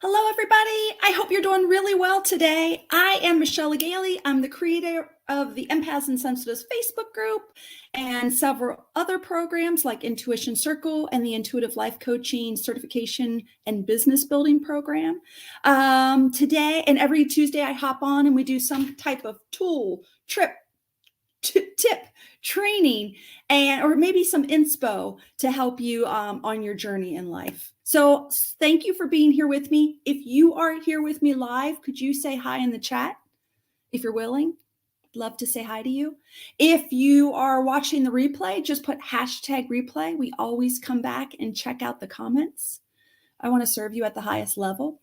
Hello, everybody. I hope you're doing really well today. I am Michelle Legaly. I'm the creator of the Empaths and Sensitives Facebook group and several other programs like Intuition Circle and the Intuitive Life Coaching Certification and Business Building Program. Today and every Tuesday, I hop on and we do some type of tool, tip, training, or maybe some inspo to help you on your journey in life. So thank you for being here with me. If you are here with me live, could you say hi in the chat if you're willing? I'd love to say hi to you. If you are watching the replay, just put #replay. We always come back and check out the comments. I want to serve you at the highest level.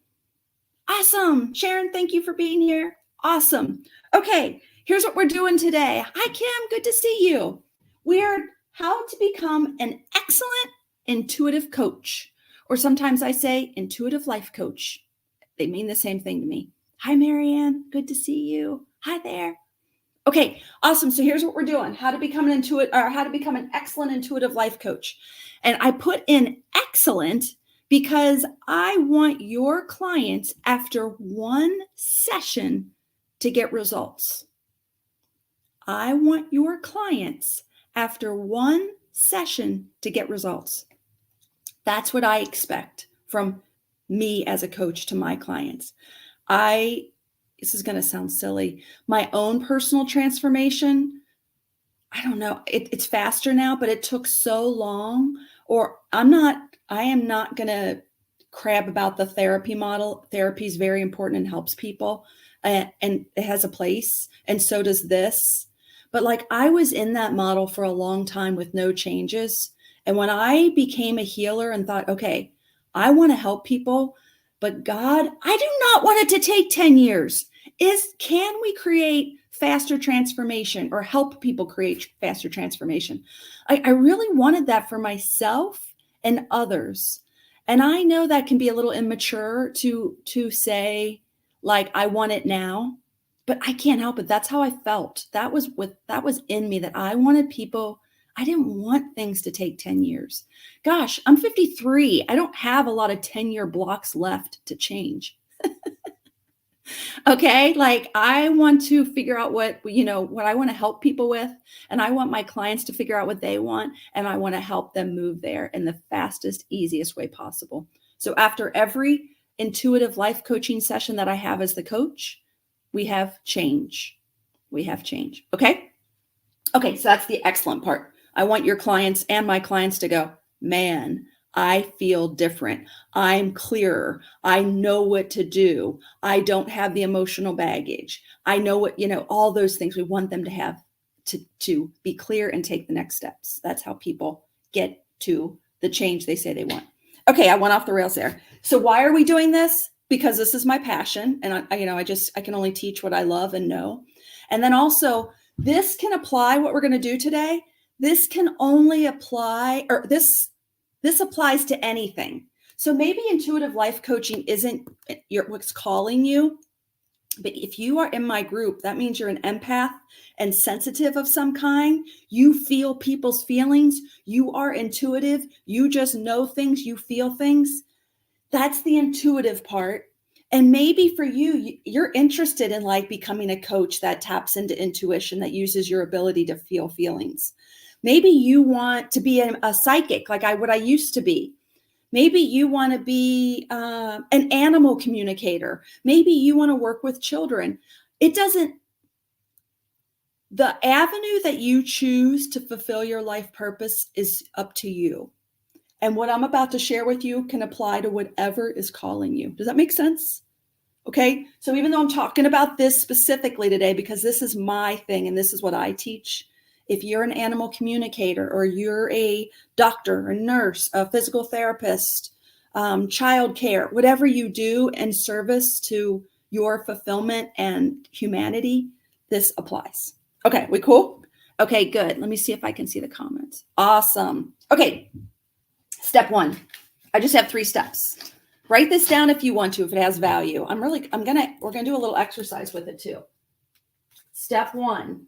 Awesome. Sharon, thank you for being here. Awesome. Okay, here's what we're doing today. Hi, Kim. Good to see you. We're how to become an excellent intuitive coach, or sometimes I say intuitive life coach. They mean the same thing to me. Hi, Marianne. Good to see you. Hi there. Okay, awesome. So here's what we're doing: how to become an excellent intuitive life coach. And I put in excellent because I want your clients after one session to get results. I want your clients after one session to get results. That's what I expect from me as a coach to my clients. This is going to sound silly. My own personal transformation, I don't know, it's faster now, but it took so long. Or I am not going to crab about the therapy model. Therapy is very important and helps people, and it has a place, and so does this. But like, I was in that model for a long time with no changes. And when I became a healer and thought, okay, I want to help people, but God, I do not want it to take 10 years. Can we create faster transformation or help people create faster transformation? I really wanted that for myself and others. And I know that can be a little immature to say, like, I want it now, but I can't help it. That's how I felt. That was in me, that I wanted people. I didn't want things to take 10 years. Gosh, I'm 53. I don't have a lot of 10-year blocks left to change. Okay. Like, I want to figure out what I want to help people with. And I want my clients to figure out what they want. And I want to help them move there in the fastest, easiest way possible. So after every intuitive life coaching session that I have as the coach, we have change. Okay. Okay. So that's the excellent part. I want your clients and my clients to go, man, I feel different. I'm clearer. I know what to do. I don't have the emotional baggage. I know what, all those things. We want them to have to be clear and take the next steps. That's how people get to the change they say they want. Okay, I went off the rails there. So why are we doing this? Because this is my passion, and I can only teach what I love and know. And then also, this can apply. What we're going to do today, this can only apply, or this applies to anything. So maybe intuitive life coaching isn't what's calling you, but if you are in my group, that means you're an empath and sensitive of some kind. You feel people's feelings. You are intuitive. You just know things. You feel things. That's the intuitive part. And maybe for you, you're interested in like becoming a coach that taps into intuition, that uses your ability to feel feelings. Maybe you want to be a psychic, like what I used to be. Maybe you want to be an animal communicator. Maybe you want to work with children. The avenue that you choose to fulfill your life purpose is up to you. And what I'm about to share with you can apply to whatever is calling you. Does that make sense? Okay. So even though I'm talking about this specifically today, because this is my thing and this is what I teach, if you're an animal communicator, or you're a doctor, a nurse, a physical therapist, child care, whatever you do in service to your fulfillment and humanity, this applies. Okay, we cool? Okay, good. Let me see if I can see the comments. Awesome. Okay, step 1. I just have 3 steps. Write this down if you want to, if it has value. We're gonna do a little exercise with it too. Step 1.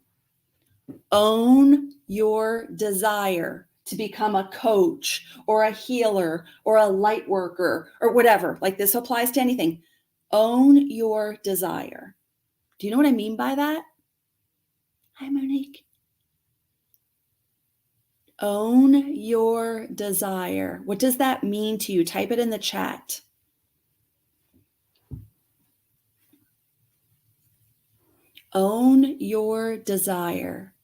Own your desire to become a coach or a healer or a light worker or whatever. Like this applies to anything. Own your desire. Do you know what I mean by that? Hi, Monique. Own your desire. What does that mean to you? Type it in the chat. Own your desire.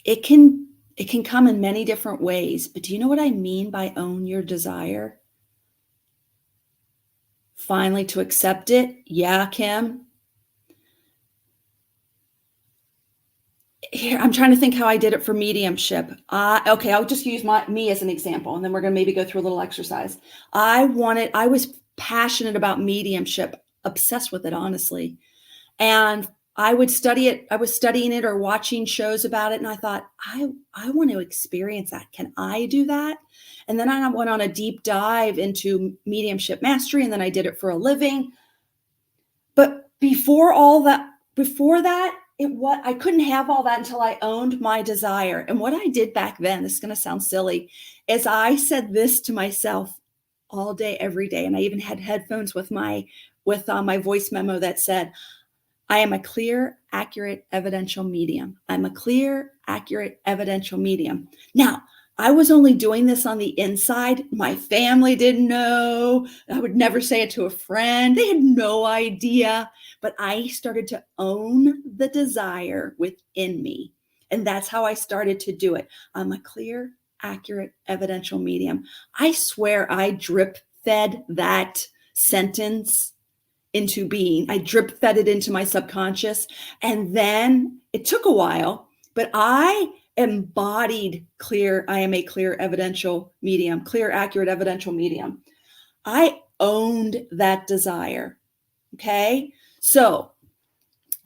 It can come in many different ways, but do you know what I mean by own your desire? Finally, to accept it. Yeah, Kim. Here, I'm trying to think how I did it for mediumship. Okay, I'll just use me as an example, and then we're going to maybe go through a little exercise. I was passionate about mediumship, obsessed with it, honestly. And I would study it. I was studying it or watching shows about it. And I thought, I want to experience that. Can I do that? And then I went on a deep dive into mediumship mastery, and then I did it for a living. But before that, I couldn't have all that until I owned my desire. And what I did back then, this is going to sound silly, is I said this to myself all day, every day. And I even had headphones with my voice memo that said, I am a clear, accurate, evidential medium. I'm a clear, accurate, evidential medium. Now, I was only doing this on the inside. My family didn't know. I would never say it to a friend. They had no idea. But I started to own the desire within me. And that's how I started to do it. I'm a clear, accurate, evidential medium. I swear I drip fed that sentence into being. I drip fed it into my subconscious. And then it took a while, but I embodied I am a clear, evidential medium, clear, accurate, evidential medium. I owned that desire. Okay. So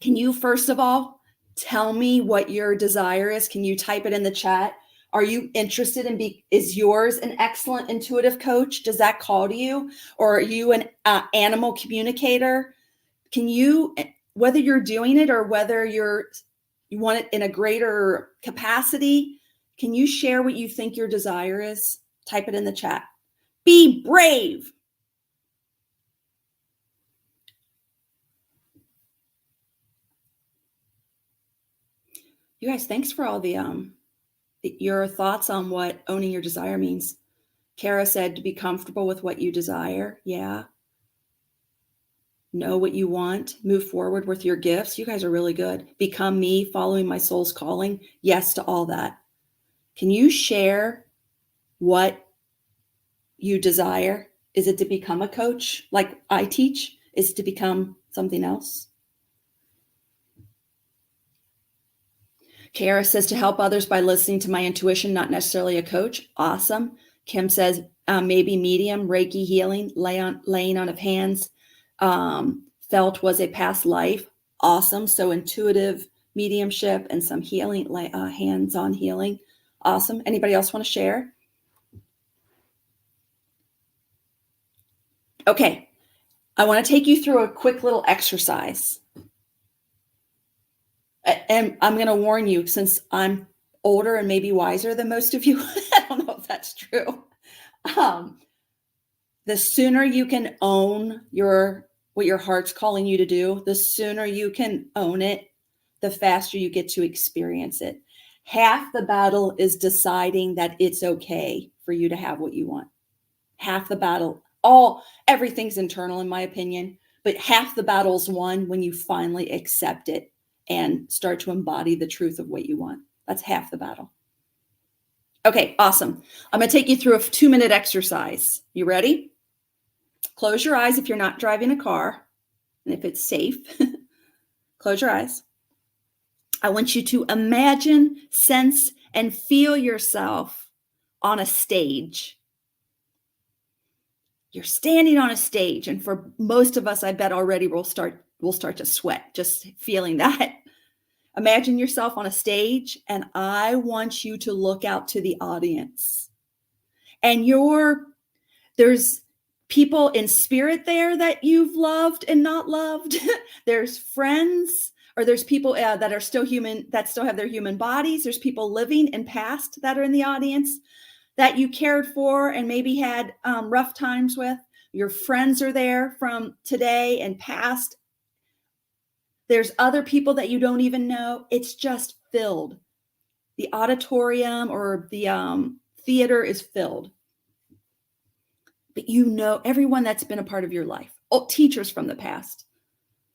can you, first of all, tell me what your desire is? Can you type it in the chat? Are you interested in is yours an excellent intuitive coach? Does that call to you? Or are you an animal communicator? Can you, whether you're doing it or whether you want it in a greater capacity, can you share what you think your desire is? Type it in the chat. Be brave. You guys, thanks for all your thoughts on what owning your desire means. Kara said to be comfortable with what you desire. Yeah. Know what you want. Move forward with your gifts. You guys are really good. Become me, following my soul's calling. Yes to all that. Can you share what you desire? Is it to become a coach like I teach? Is it to become something else? Kara says to help others by listening to my intuition, not necessarily a coach. Awesome. Kim says maybe medium, Reiki healing, laying on of hands. Felt was a past life. Awesome. So intuitive mediumship and some healing, hands-on healing. Awesome. Anybody else want to share? Okay. I want to take you through a quick little exercise. And I'm going to warn you, since I'm older and maybe wiser than most of you, I don't know if that's true. The sooner you can own what your heart's calling you to do, the sooner you can own it, the faster you get to experience it. Half the battle is deciding that it's okay for you to have what you want. Half the battle, everything's internal in my opinion, but half the battle's won when you finally accept it and start to embody the truth of what you want. That's half the battle. Okay, awesome. I'm going to take you through a 2-minute exercise. You ready? Close your eyes if you're not driving a car, and if it's safe, close your eyes. I want you to imagine, sense, and feel yourself on a stage. You're standing on a stage, and for most of us, I bet already we'll start to sweat just feeling that. Imagine yourself on a stage, and I want you to look out to the audience. And there's people in spirit there that you've loved and not loved. There's friends or there's people that are still human, that still have their human bodies. There's people living and past that are in the audience that you cared for and maybe had rough times with. Your friends are there from today and past. There's other people that you don't even know. It's just filled. The auditorium or the theater is filled. But you know everyone that's been a part of your life. Oh, teachers from the past.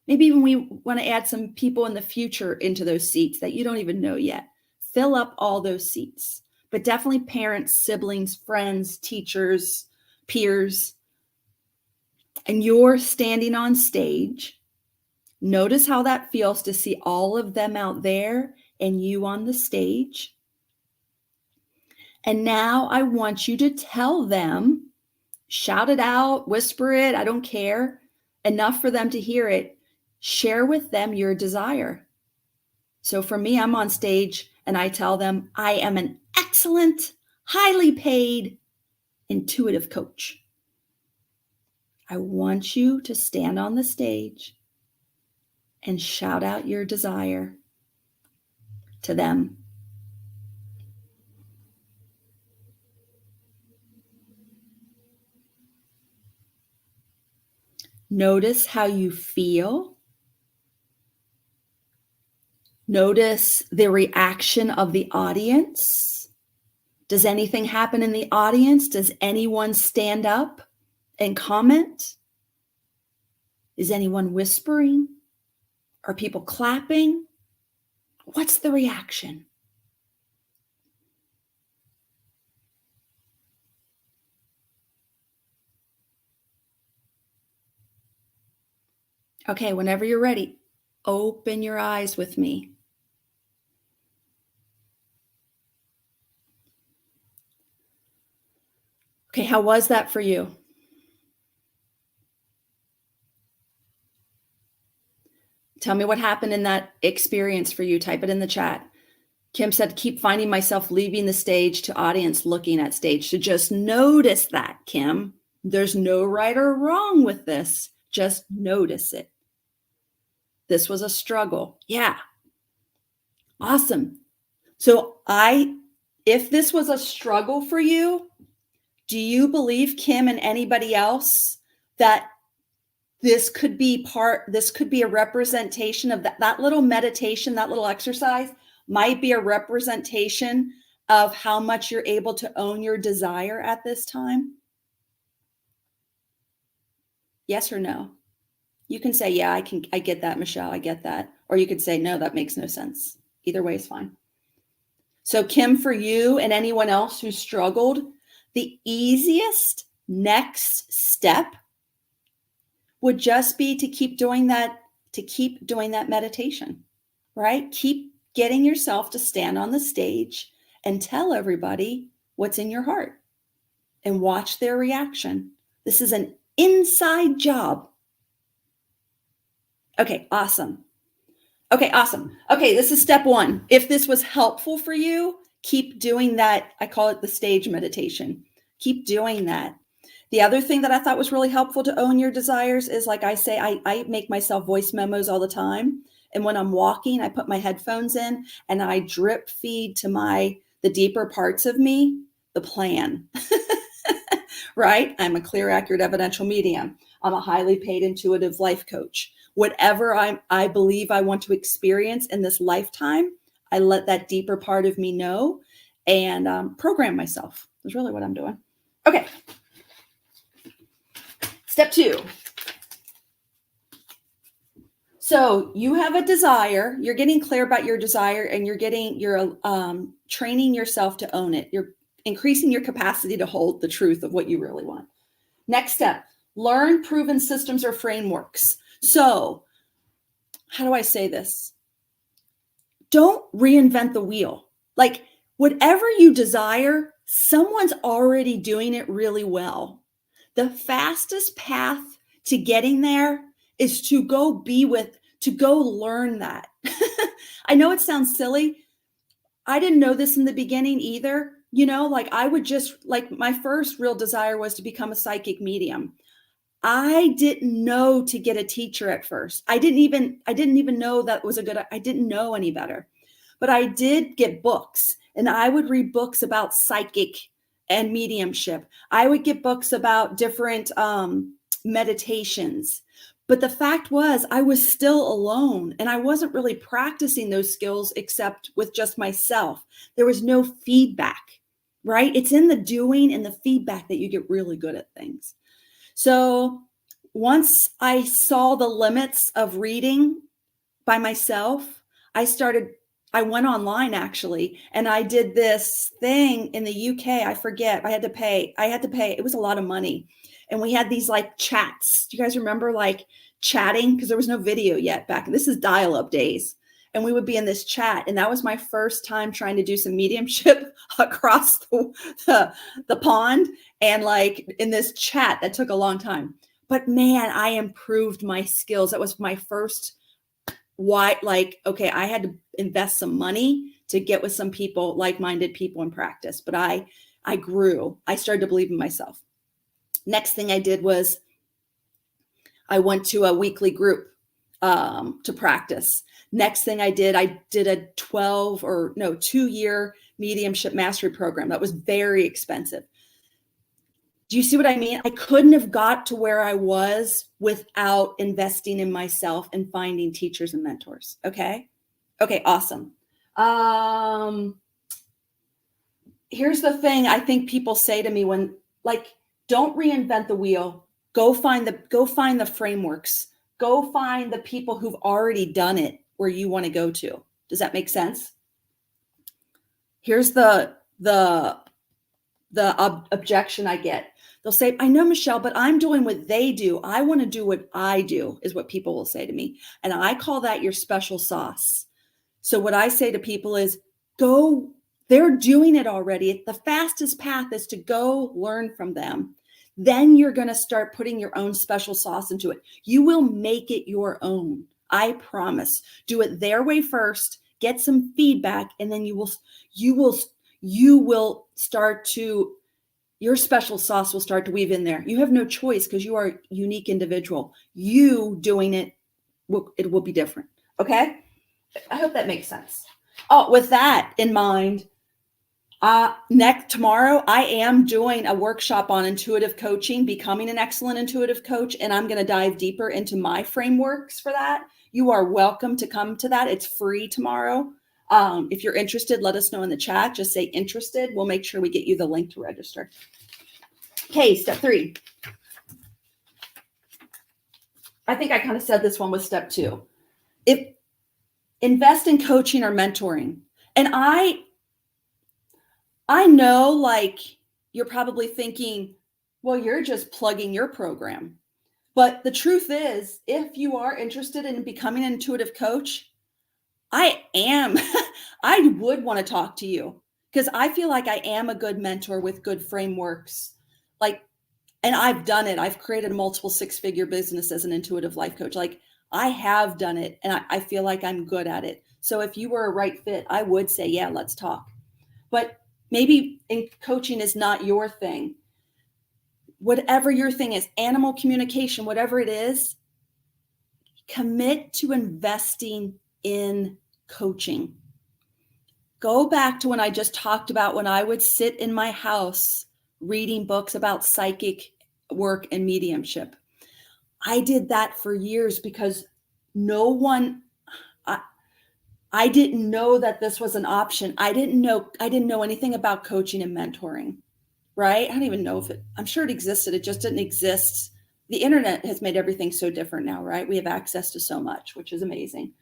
Maybe even we want to add some people in the future into those seats that you don't even know yet. Fill up all those seats. But definitely parents, siblings, friends, teachers, peers. And you're standing on stage. Notice how that feels to see all of them out there and you on the stage. And now I want you to tell them, shout it out, whisper it, I don't care, enough for them to hear it. Share with them your desire. So for me, I'm on stage and I tell them, I am an excellent, highly paid, intuitive coach. I want you to stand on the stage and shout out your desire to them. Notice how you feel. Notice the reaction of the audience. Does anything happen in the audience? Does anyone stand up and comment? Is anyone whispering? Are people clapping? What's the reaction? Okay, whenever you're ready, open your eyes with me. Okay, how was that for you? Tell me what happened in that experience for you. Type it in the chat. Kim said, keep finding myself leaving the stage to audience looking at stage. So just notice that, Kim. There's no right or wrong with this. Just notice it. This was a struggle. Yeah. Awesome. So if this was a struggle for you, do you believe, Kim and anybody else, that this could be a representation of that little meditation, that little exercise might be a representation of how much you're able to own your desire at this time? Yes or no? You can say, yeah, I get that, Michelle, I get that. Or you could say, no, that makes no sense. Either way is fine. So Kim, for you and anyone else who struggled, the easiest next step would just be to keep doing that meditation, right? Keep getting yourself to stand on the stage and tell everybody what's in your heart and watch their reaction. This is an inside job. Okay, awesome. Okay, awesome. Okay, this is step one. If this was helpful for you, keep doing that. I call it the stage meditation. Keep doing that. The other thing that I thought was really helpful to own your desires is, like I say, I make myself voice memos all the time. And when I'm walking, I put my headphones in and I drip feed to the deeper parts of me, the plan, right? I'm a clear, accurate, evidential medium. I'm a highly paid intuitive life coach. Whatever I believe I want to experience in this lifetime, I let that deeper part of me know and program myself. That's really what I'm doing. Okay. Step two. So you have a desire, you're getting clear about your desire, and you're training yourself to own it. You're increasing your capacity to hold the truth of what you really want. Next step, learn proven systems or frameworks. So how do I say this? Don't reinvent the wheel. Like, whatever you desire, someone's already doing it really well. The fastest path to getting there is to go learn that. I know it sounds silly. I didn't know this in the beginning either. Like my first real desire was to become a psychic medium. I didn't know to get a teacher at first. I didn't even know that was I didn't know any better. But I did get books, and I would read books about psychic and mediumship. I would get books about different meditations. But the fact was, I was still alone, and I wasn't really practicing those skills except with just myself. There was no feedback, right? It's in the doing and the feedback that you get really good at things. So once I saw the limits of reading by myself, I went online actually, and I did this thing in the UK. I forget. I had to pay. It was a lot of money. And we had these like chats. Do you guys remember like chatting? Because there was no video yet back. This is dial-up days. And we would be in this chat. And that was my first time trying to do some mediumship across the pond. And like in this chat, that took a long time. But man, I improved my skills. That was my first okay, I had to invest some money to get with some people, like-minded people in practice. But I grew. I started to believe in myself. Next thing I did was I went to a weekly group to practice. Next thing I did a 2-year mediumship mastery program. That was very expensive. Do you see what I mean? I couldn't have got to where I was without investing in myself and finding teachers and mentors. Okay. Okay. Awesome. Here's the thing I think people say to me when don't reinvent the wheel. Go find the frameworks. Go find the people who've already done it where you want to go to. Does that make sense? Here's the objection I get. They'll say, I know, Michelle, but I'm doing what they do. I want to do what I do, is what people will say to me. And I call that your special sauce. So what I say to people is, go, they're doing it already. The fastest path is to go learn from them. Then you're going to start putting your own special sauce into it. You will make it your own. I promise. Do it their way first, get some feedback, and then you will start to, your special sauce will start to weave in there. You have no choice because you are a unique individual. You doing it will be different. Okay. I hope that makes sense. Oh, with that in mind, tomorrow I am doing a workshop on intuitive coaching, becoming an excellent intuitive coach. And I'm going to dive deeper into my frameworks for that. You are welcome to come to that. It's free tomorrow. If you're interested, let us know in the chat. Just say interested. We'll make sure we get you the link to register. Okay, step 3. I think I kind of said this one with step 2. Invest in coaching or mentoring. And I know you're probably thinking, well, you're just plugging your program. But the truth is, if you are interested in becoming an intuitive coach, I would want to talk to you because I feel like I am a good mentor with good frameworks. And I've done it. I've created multiple 6-figure business as an intuitive life coach. I have done it and I feel like I'm good at it. So if you were a right fit, I would say, yeah, let's talk. But maybe in coaching is not your thing. Whatever your thing is, animal communication, whatever it is, commit to investing in coaching. Go back to when I just talked about when I would sit in my house reading books about psychic work and mediumship. I did that for years because I didn't know that this was an option. I didn't know anything about coaching and mentoring, right? I don't even know I'm sure it existed. It just didn't exist. The internet has made everything so different now, right? We have access to so much, which is amazing.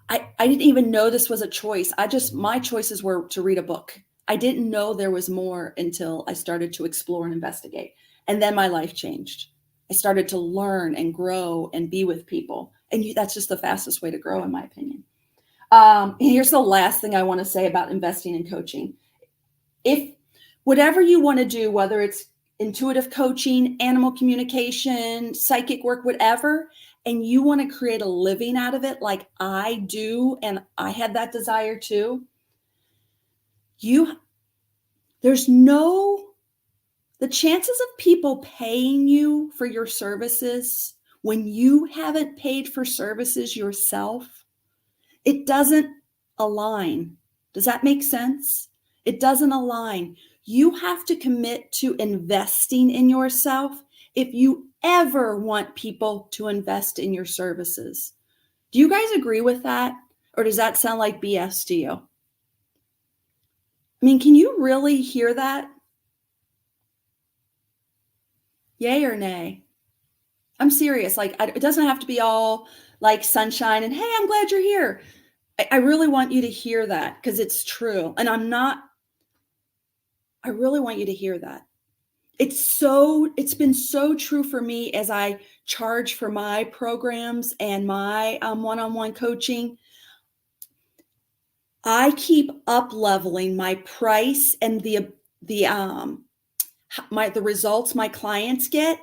I didn't even know this was a choice. My choices were to read a book. I didn't know there was more until I started to explore and investigate. And then my life changed. I started to learn and grow and be with people. And that's just the fastest way to grow, in my opinion. Here's the last thing I want to say about investing in coaching. If whatever you want to do, whether it's intuitive coaching, animal communication, psychic work, whatever, and you want to create a living out of it like I do, and I had that desire too, there's no The chances of people paying you for your services when you haven't paid for services yourself, it doesn't align. Does that make sense? It doesn't align. You have to commit to investing in yourself if you ever want people to invest in your services. Do you guys agree with that? Or does that sound like BS to you? I mean, can you really hear that? Yay or nay? I'm serious. Like, it doesn't have to be all like sunshine and, hey, I'm glad you're here. I really want you to hear that because it's true. And I really want you to hear that. It's been so true for me as I charge for my programs and my one-on-one coaching. I keep up leveling my price and the results my clients get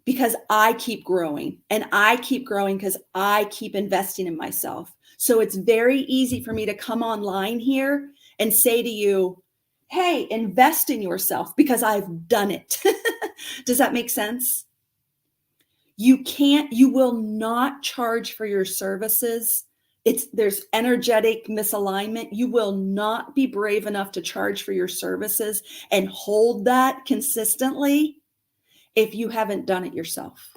because I keep growing, and I keep growing because I keep investing in myself. So it's very easy for me to come online here and say to you, hey, invest in yourself because I've done it. Does that make sense? You will not charge for your services. There's energetic misalignment. You will not be brave enough to charge for your services and hold that consistently if you haven't done it yourself,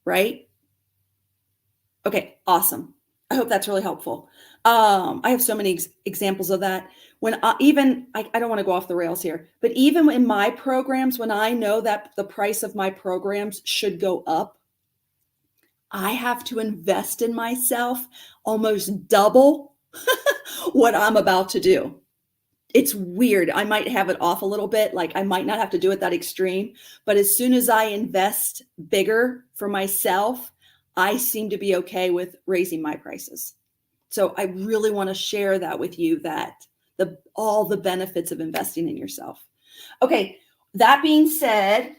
right? Okay, awesome. I hope that's really helpful. I have so many examples of that. When I don't want to go off the rails here, but even in my programs, when I know that the price of my programs should go up, I have to invest in myself almost double what I'm about to do. It's weird. I might have it off a little bit. Like I might not have to do it that extreme, but as soon as I invest bigger for myself, I seem to be okay with raising my prices. So I really want to share that with you, that all the benefits of investing in yourself. Okay. That being said,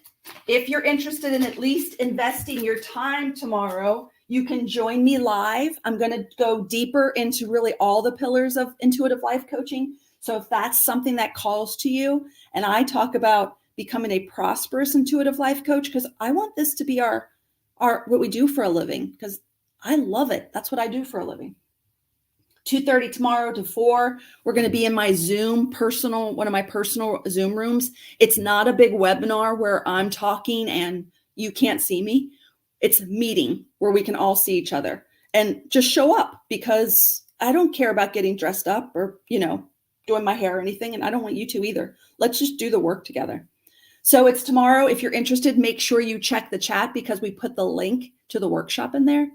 if you're interested in at least investing your time tomorrow, you can join me live. I'm going to go deeper into really all the pillars of intuitive life coaching. So if that's something that calls to you, and I talk about becoming a prosperous intuitive life coach, because I want this to be our what we do for a living, because I love it. That's what I do for a living. 2:30 tomorrow to 4, we're going to be in my one of my personal Zoom rooms. It's not a big webinar where I'm talking and you can't see me. It's a meeting where we can all see each other and just show up, because I don't care about getting dressed up or, doing my hair or anything. And I don't want you to either. Let's just do the work together. So it's tomorrow. If you're interested, make sure you check the chat because we put the link to the workshop in there.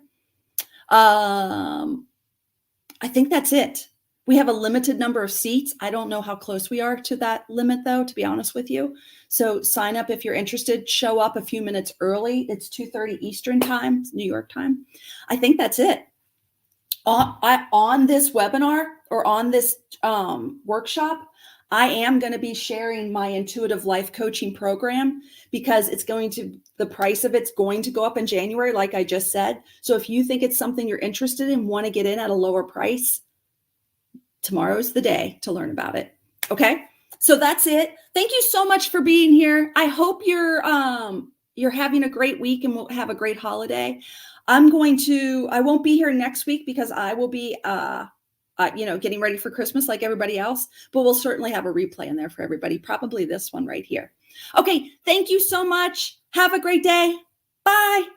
I think that's it. We have a limited number of seats. I don't know how close we are to that limit, though, to be honest with you. So sign up if you're interested. Show up a few minutes early. It's 2:30 Eastern time, New York time. I think that's it. On this webinar or on this workshop, I am going to be sharing my intuitive life coaching program because the price of it's going to go up in January, like I just said. So if you think it's something you're interested in, want to get in at a lower price, tomorrow's the day to learn about it. Okay. So that's it. Thank you so much for being here. I hope you're having a great week and we'll have a great holiday. I won't be here next week because I will be, getting ready for Christmas like everybody else, but we'll certainly have a replay in there for everybody. Probably this one right here. Okay. Thank you so much. Have a great day. Bye.